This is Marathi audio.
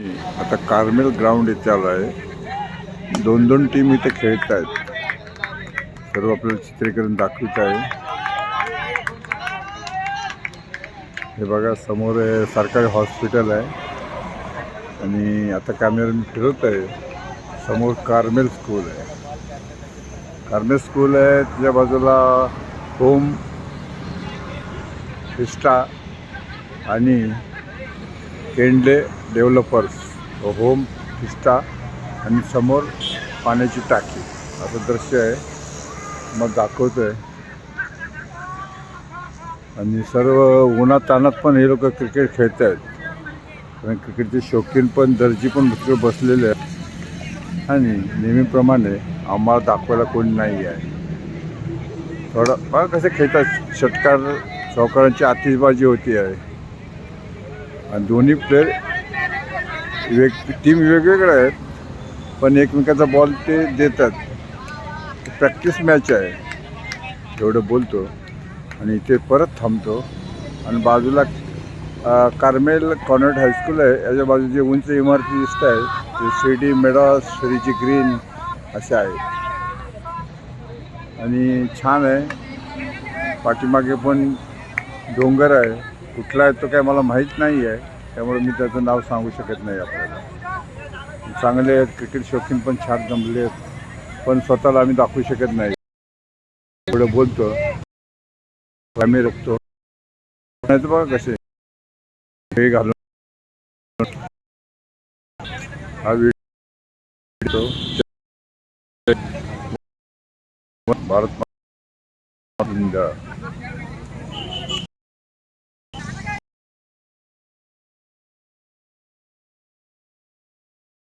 आता कार्मेल ग्राउंड इथे आलो आहे. दोन दोन टीम इथे खेळत आहेत. सर्व आपल्याला चित्रीकरण दाखवत आहे. हे बघा समोर सरकारी हॉस्पिटल आहे आणि आता कॅमेरा मी फिरवत आहे. समोर कार्मेल स्कूल आहे. कार्मेल स्कूल आहे त्याच्या बाजूला होम फिस्टा आणि केंडले डेव्हलपर्स होम फिस्टा आणि समोर पाण्याची टाकी असं दृश्य आहे. मग दाखवतोय आणि सर्व उन्हात तानात पण हे लोक क्रिकेट खेळत आहेत. आणि क्रिकेटचे शौकीन पण दर्जी पण दुसरे बसलेले आहेत आणि नेहमीप्रमाणे आम्हाला दाखवायला कोणी नाही आहे. थोडं बघा कसे खेळतात. षटकार चौकारांची आतिषबाजी होती आहे आणि दोन्ही प्लेयर टीम वेगवेगळ्या आहेत पण एकमेकाचा बॉल ते देतात. प्रॅक्टिस मॅच आहे एवढं बोलतो आणि इथे परत थांबतो. आणि बाजूला कार्मेल कॉन्व्हेंट हायस्कूल आहे. याच्या बाजूला जे उंच इमारती दिसत आहेत ते शिर्डी मेडॉस श्रीजी ग्रीन असे आहेत आणि छान आहे. पाठीमागे पण डोंगर आहे. कुठला आहे तो काय मला माहीत नाही आहे त्यामुळे मी त्याचं नाव सांगू शकत नाही. आपल्याला चांगले आहेत क्रिकेट शौकीन पण छान जमले आहेत पण स्वतःला आम्ही दाखवू शकत नाही एवढं बोलतो. आम्ही रखतो नाही तर बघा कसे हे घालून हा व्हिडिओ भारत माता